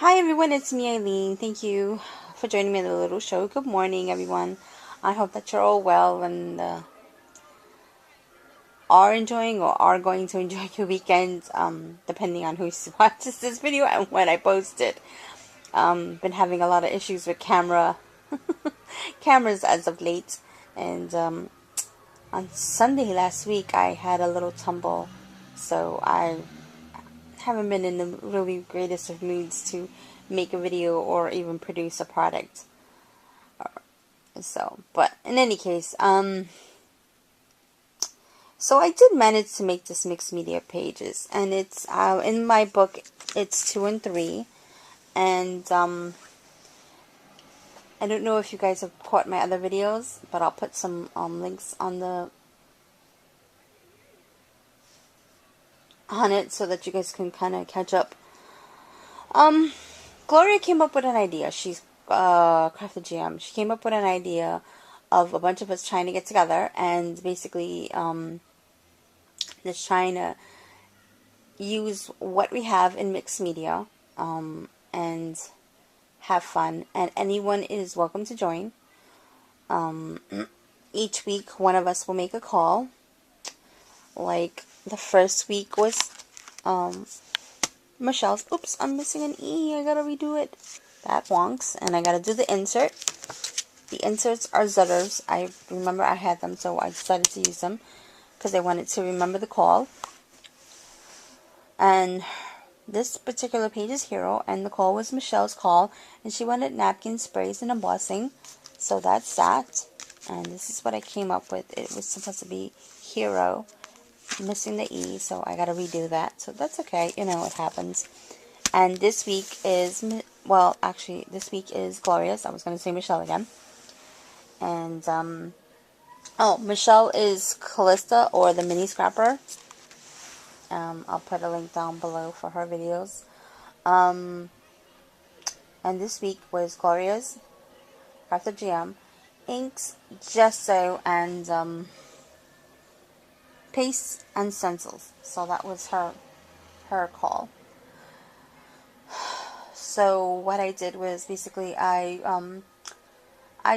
Hi everyone, it's me Eileen. Thank you for joining me in the little show. Good morning everyone. I hope that you're all well and are enjoying or are going to enjoy your weekend, depending on who watches this video and when I post it. Been having a lot of issues with cameras as of late, and on Sunday last week I had a little tumble, so I haven't been in the really greatest of moods to make a video or even produce a product. So, but in any case, so I did manage to make this mixed media pages, and it's in my book. It's 2 and 3, and I don't know if you guys have caught my other videos, but I'll put some links on it so that you guys can kind of catch up. Gloria came up with an idea. She's craftergm. She came up with an idea of a bunch of us trying to get together and basically just trying to use what we have in mixed media and have fun. And anyone is welcome to join. Each week, one of us will make a call. Like the first week was Michelle's. Oops, I'm missing an E. I gotta redo it. That wonks. And I gotta do the insert. The inserts are Zutters. I remember I had them, so I decided to use them because I wanted to remember the call. And this particular page is Hero, and the call was Michelle's call, and she wanted napkin sprays and embossing. So that's that. And this is what I came up with. It was supposed to be Hero, missing the E, so I gotta redo that. So that's okay, you know, it happens. And this week is, well, actually, this week is Gloria's. I was gonna say Michelle again. And, oh, Michelle is Callista, or the Mini Scrapper. I'll put a link down below for her videos. And this week was Gloria's, craftergm, inks, gesso, and paste and stencils. So that was her call. So what I did was basically I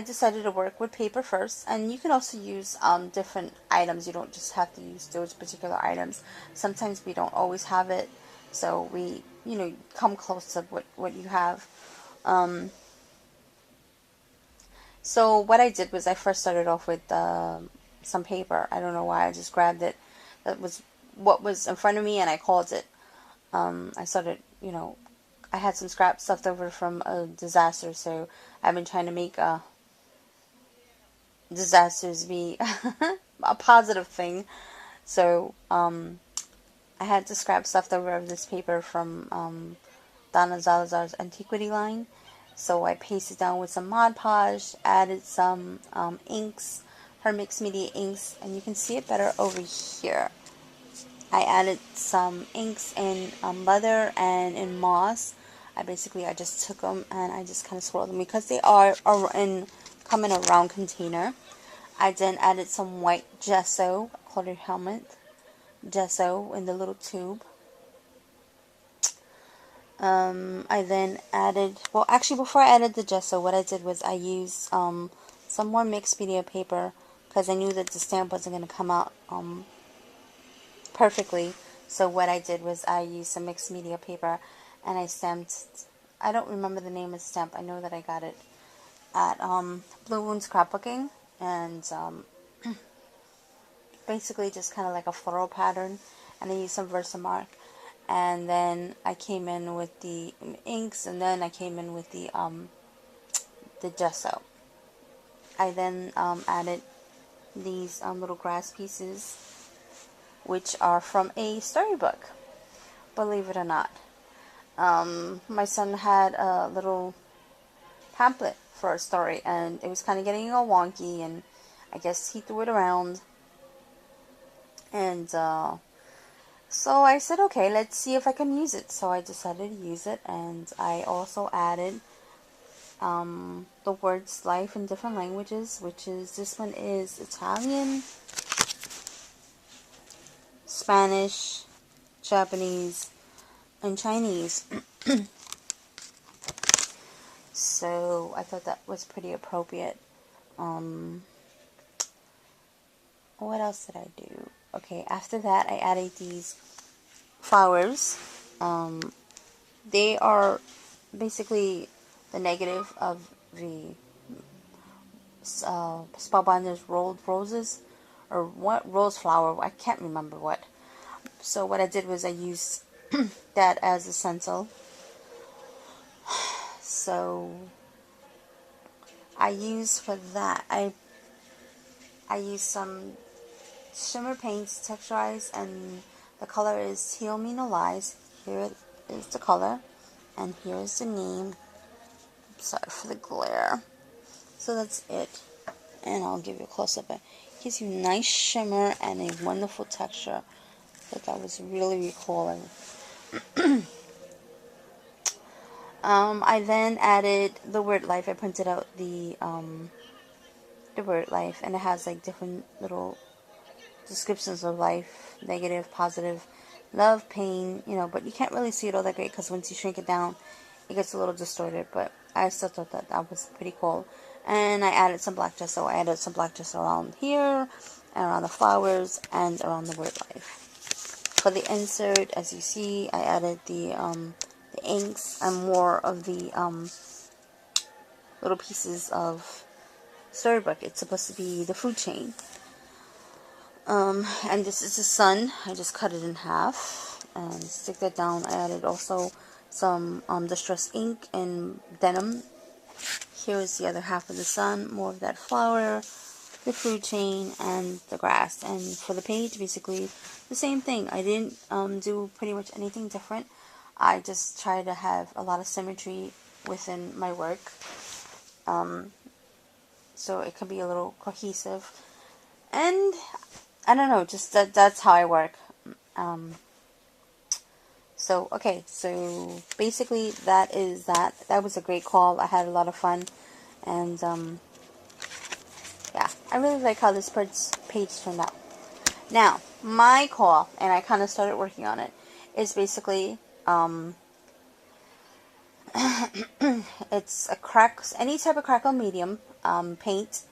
decided to work with paper first, and you can also use different items. You don't just have to use those particular items. Sometimes we don't always have it, so we, you know, come close to what you have. So what I did was I first started off with some paper. I don't know why, I just grabbed it. That was what was in front of me, and I called it. I started, you know, I had some scraps left over from a disaster, so I've been trying to make disasters be a positive thing. So I had the scraps left over of this paper from Donna Salazar's Antiquity line. So I pasted down with some Mod Podge, added some inks, her mixed media inks, and you can see it better over here. I added some inks in leather and in moss. I just took them and I just kind of swirled them because they come in a round container. I then added some white gesso, called it helmet gesso, in the little tube. I then added, well, actually before I added the gesso, what I did was I used some more mixed media paper because I knew that the stamp wasn't going to come out perfectly. So what I did was I used some mixed media paper and I stamped, I don't remember the name of the stamp, I know that I got it at Blue Moon Scrapbooking, and basically just kind of like a floral pattern, and I used some Versamark, and then I came in with the inks, and then I came in with the gesso. I then added these little grass pieces, which are from a storybook, believe it or not. My son had a little pamphlet for a story, and it was kind of getting all wonky, and I guess he threw it around, and so I said, okay, let's see if I can use it. So I decided to use it, and I also added the words life in different languages, which is, this one is Italian, Spanish, Japanese, and Chinese. So I thought that was pretty appropriate. What else did I do? Okay, after that I added these flowers. They are basically the negative of the Spellbinder's rolled roses, or what rose flower, I can't remember what. So what I did was I used that as a stencil. So I used for that, I used some shimmer paints, texturized, and the color is Heal Me No Lies. Here is the color, and here is the name. Sorry for the glare. So that's it, and I'll give you a close-up. It gives you nice shimmer and a wonderful texture. I thought that was really, really cool. I then added the word life. I printed out the word life, and it has like different little descriptions of life: negative, positive, love, pain, but you can't really see it all that great because once you shrink it down, it gets a little distorted, but I still thought that that was pretty cool. And I added some black gesso. I added some black gesso around here, and around the flowers, and around the word life. For the insert, as you see, I added the inks and more of the little pieces of storybook. It's supposed to be the food chain. And this is the sun. I just cut it in half and stick that down. I added also some distress ink and denim. Here is the other half of the sun, more of that flower, the food chain, and the grass. And for the page, basically the same thing. I didn't do pretty much anything different. I just try to have a lot of symmetry within my work, so it can be a little cohesive. And I don't know, just that's how I work. So okay, so basically that is that. That was a great call. I had a lot of fun, and yeah, I really like how this page turned out. Now, my call, and I kind of started working on it, is basically it's any type of crackle medium, paint,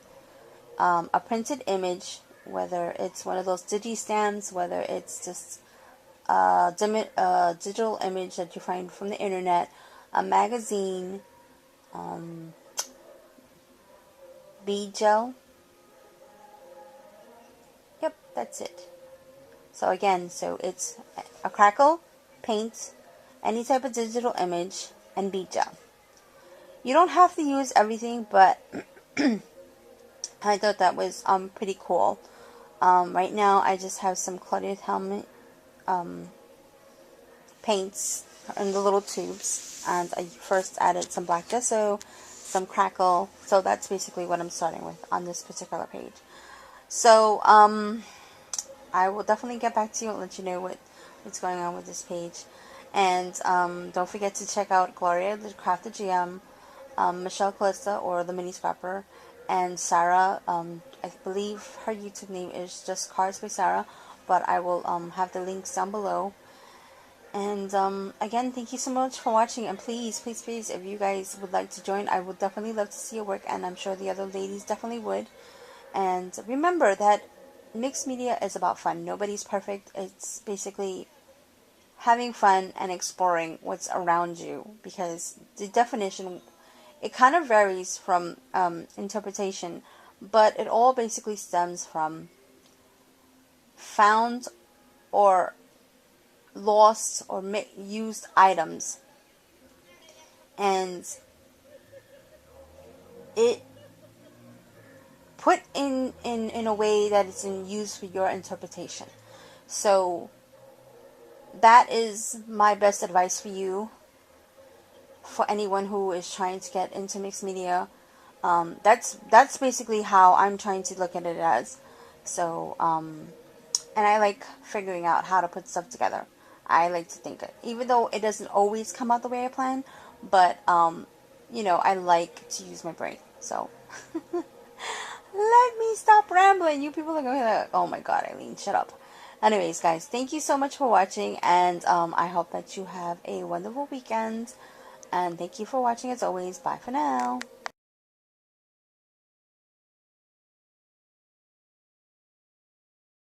a printed image, whether it's one of those digi-stamps, whether it's just a digital image that you find from the internet, a magazine, bead gel. Yep, that's it. So again, it's a crackle, paint, any type of digital image, and bead gel. You don't have to use everything, but I thought that was pretty cool. Right now, I just have some Claudia Helmet paints in the little tubes, and I first added some black gesso, some crackle. So that's basically what I'm starting with on this particular page. So I will definitely get back to you and let you know what's going on with this page. And don't forget to check out Gloria, the craftergm, Michelle Calista, or the Mini Scrapper, and Sarah. I believe her YouTube name is just Cards by Sarah, but I will have the links down below. And again, thank you so much for watching, and please, please, please, if you guys would like to join, I would definitely love to see your work, and I'm sure the other ladies definitely would. And remember that mixed media is about fun. Nobody's perfect. It's basically having fun and exploring what's around you, because the definition, it kind of varies from interpretation, but it all basically stems from found or lost or used items, and it put in a way that it's in use for your interpretation. So that is my best advice for you, for anyone who is trying to get into mixed media. That's basically how I'm trying to look at it as. So and I like figuring out how to put stuff together. I like to think it, even though it doesn't always come out the way I plan, but I like to use my brain. So let me stop rambling. You people are going to be like, oh my god, Eileen, shut up. Anyways, guys, thank you so much for watching, and I hope that you have a wonderful weekend, And thank you for watching as always. Bye for now.